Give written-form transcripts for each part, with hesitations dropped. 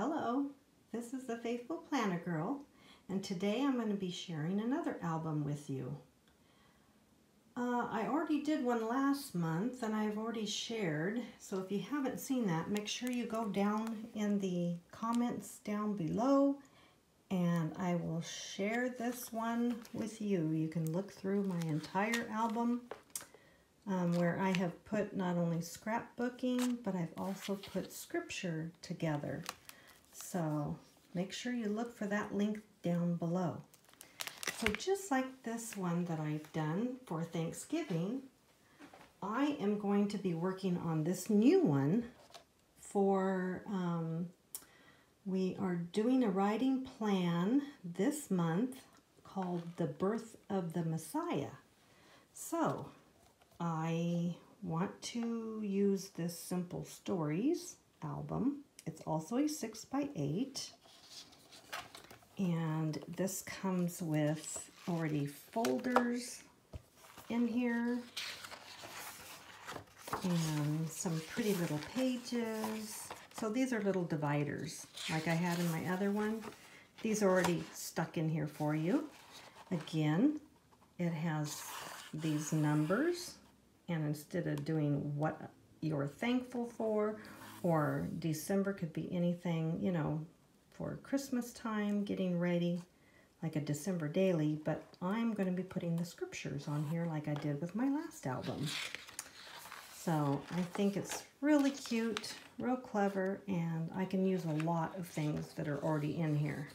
Hello, this is the Faithful Planner Girl, and today I'm going to be sharing another album with you. I already did one last month and I've already shared, so if you haven't seen that, make sure you go down in the comments down below and I will share this one with you. You can look through my entire album where I have put not only scrapbooking, but I've also put scripture together. So make sure you look for that link down below. So just like this one that I've done for Thanksgiving, I am going to be working on this new one for, we are doing a writing plan this month called The Birth of the Messiah. So I want to use this Simple Stories album. It's also a 6x8. And this comes with already folders in here and some pretty little pages. So these are little dividers like I had in my other one. These are already stuck in here for you. Again, it has these numbers, and instead of doing what you're thankful for, or December could be anything, you know, for Christmas time, getting ready, like a December daily, but I'm going to be putting the scriptures on here like I did with my last album. So I think it's really cute, real clever, and I can use a lot of things that are already in here.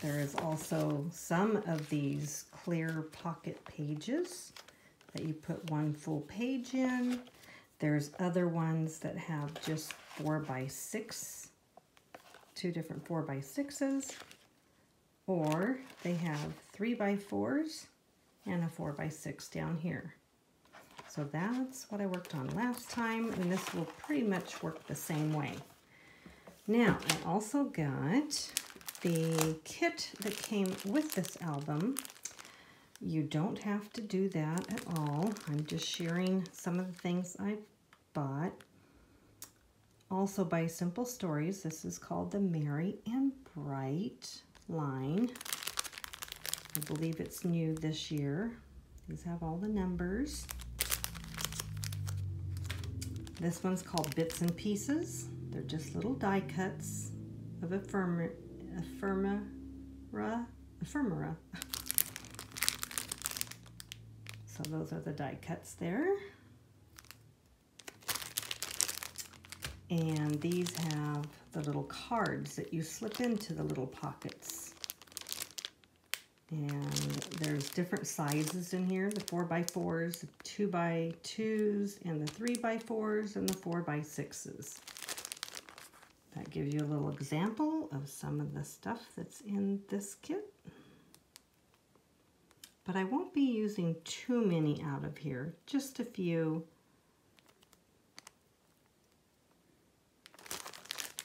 There is also some of these clear pocket pages that you put one full page in. There's other ones that have just 4x6, two different 4x6s, or they have 3x4s and a 4x6 down here. So that's what I worked on last time, and this will pretty much work the same way. Now, I also got the kit that came with this album. You don't have to do that at all. I'm just sharing some of the things I bought. Also by Simple Stories, this is called the Merry and Bright line. I believe it's new this year. These have all the numbers. This one's called Bits and Pieces. They're just little die cuts of ephemera. So those are the die cuts there. And these have the little cards that you slip into the little pockets. And there's different sizes in here, the 4x4s, the 2x2s, and the 3x4s, and the 4x6s. That gives you a little example of some of the stuff that's in this kit. But I won't be using too many out of here, just a few.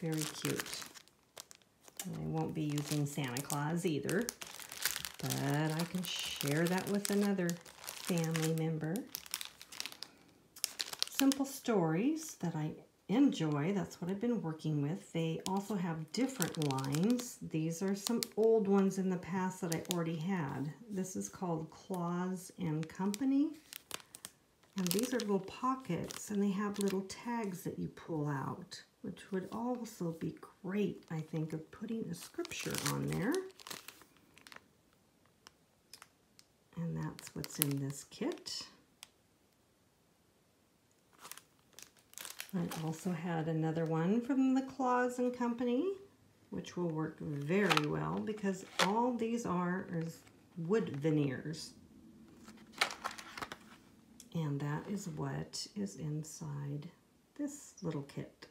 Very cute. And I won't be using Santa Claus either, but I can share that with another family member. Simple Stories that I enjoy, that's what I've been working with. They also have different lines. These are some old ones in the past that I already had. This is called Claus and Company. And these are little pockets, and they have little tags that you pull out, which would also be great, I think, of putting a scripture on there. And that's what's in this kit. I also had another one from the Claus and Company, which will work very well because all these are is wood veneers. And that is what is inside this little kit.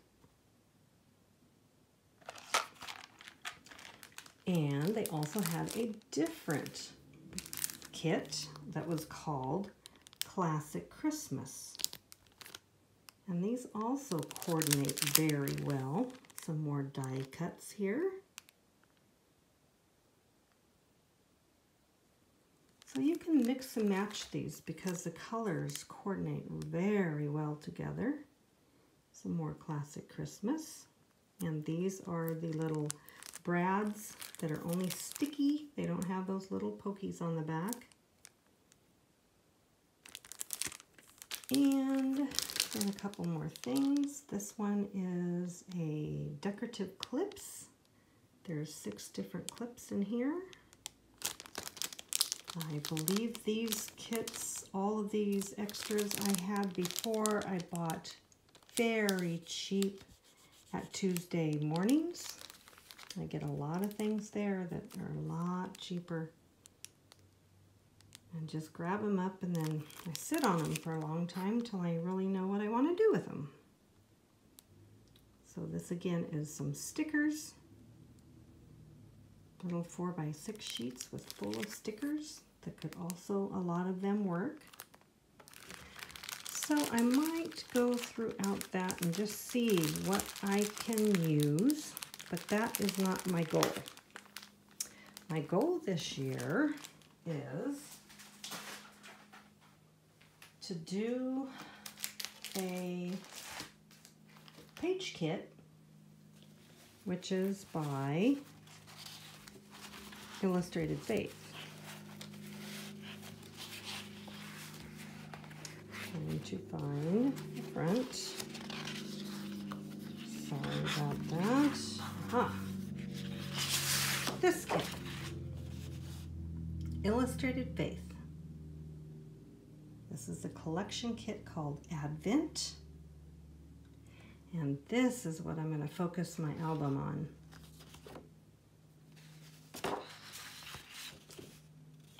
And they also had a different kit that was called Classic Christmas. And these also coordinate very well. Some more die cuts here. So you can mix and match these because the colors coordinate very well together. Some more classic Christmas. And these are the little brads that are only sticky. They don't have those little pokies on the back. And then a couple more things. This one is a decorative clips. There's 6 different clips in here. I believe these kits, all of these extras I had before, I bought very cheap at Tuesday mornings. I get a lot of things there that are a lot cheaper. And just grab them up and then I sit on them for a long time till I really know what I want to do with them. So this again is some stickers. Little 4x6 sheets with full of stickers that could also, a lot of them work. So I might go throughout that and just see what I can use, but that is not my goal. My goal this year is to do a page kit, which is by Illustrated Faith. Trying to find the front. Sorry about that. Aha. This kit. Illustrated Faith. This is a collection kit called Advent. And this is what I'm going to focus my album on.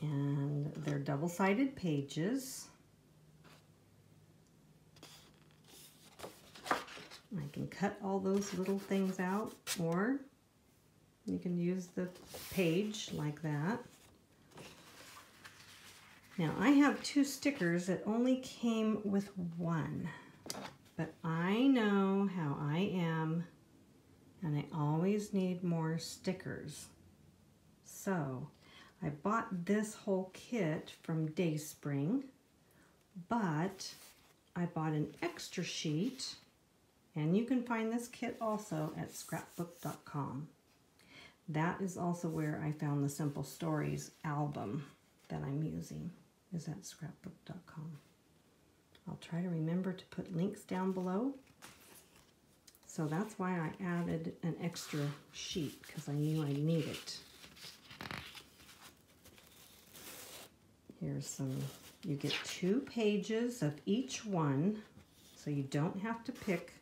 And they're double-sided pages. I can cut all those little things out, or you can use the page like that. Now I have 2 stickers that only came with 1, but I know how I am and I always need more stickers. So I bought this whole kit from Dayspring, but I bought an extra sheet, and you can find this kit also at scrapbook.com. That is also where I found the Simple Stories album that I'm using, is at scrapbook.com. I'll try to remember to put links down below. So that's why I added an extra sheet, because I knew I'd need it. Here's some, you get 2 pages of each one, so you don't have to pick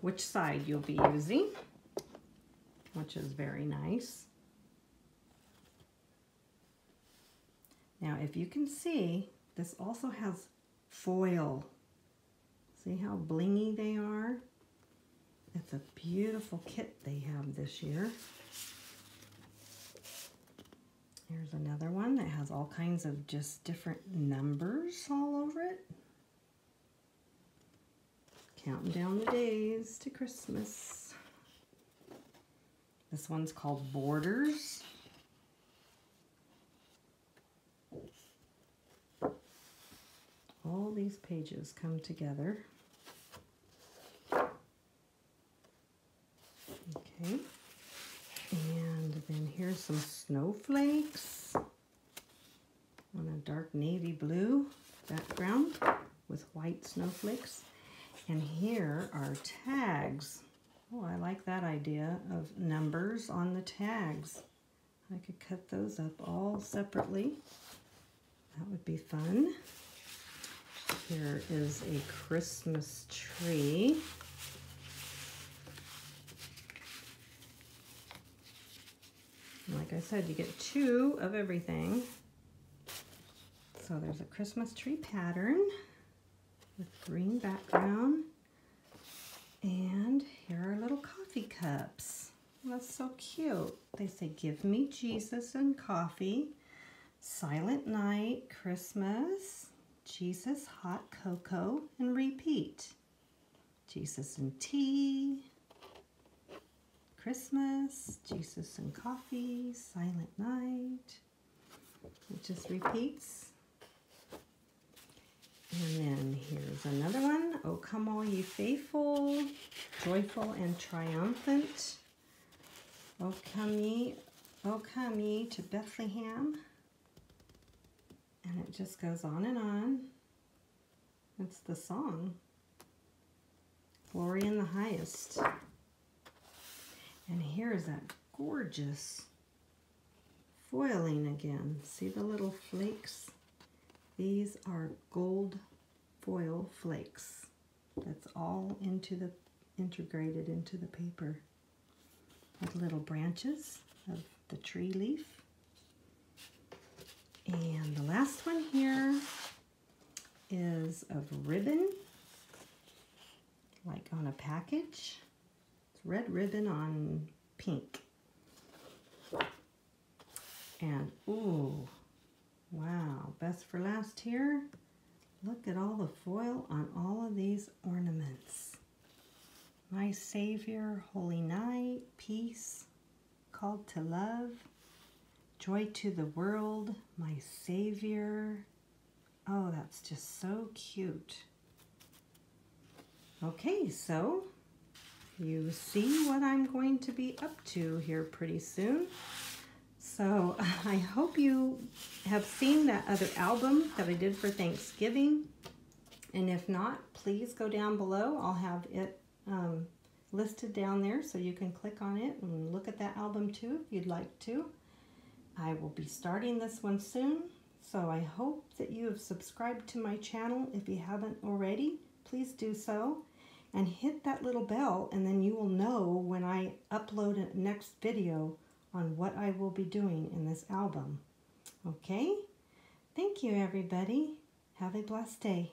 which side you'll be using, which is very nice. Now, if you can see, this also has foil. See how blingy they are? It's a beautiful kit they have this year. Here's another one that has all kinds of just different numbers all over it. Counting down the days to Christmas. This one's called Borders. All these pages come together. Okay. And then here's some snowflakes on a dark navy blue background with white snowflakes. And here are tags. Oh, I like that idea of numbers on the tags. I could cut those up all separately. That would be fun. Here is a Christmas tree. Like I said, you get 2 of everything. So there's a Christmas tree pattern with green background. And here are little coffee cups. That's so cute. They say, "Give me Jesus and coffee, Silent Night, Christmas, Jesus hot cocoa, and repeat. Jesus and tea, Christmas, Jesus and coffee, Silent Night." It just repeats And then here's another one. O come all ye faithful, joyful and triumphant. O come ye to Bethlehem. And it just goes on and on. It's the song. Glory in the highest. And here's that gorgeous foiling again. See the little flakes? These are gold foil flakes. That's all integrated into the paper. With little branches of the tree leaf. And the last one here is of ribbon, like on a package. It's red ribbon on pink. And ooh, wow, best for last here. Look at all the foil on all of these ornaments. My Savior, Holy Night, Peace, Called to Love, Joy to the World, My Savior. Oh, that's just so cute. Okay, so you see what I'm going to be up to here pretty soon. So I hope you have seen that other album that I did for Thanksgiving. And if not, please go down below. I'll have it listed down there so you can click on it and look at that album too if you'd like to. I will be starting this one soon. So I hope that you have subscribed to my channel. If you haven't already, please do so. And hit that little bell, and then you will know when I upload a next video on what I will be doing in this album. Okay? Thank you, everybody. Have a blessed day.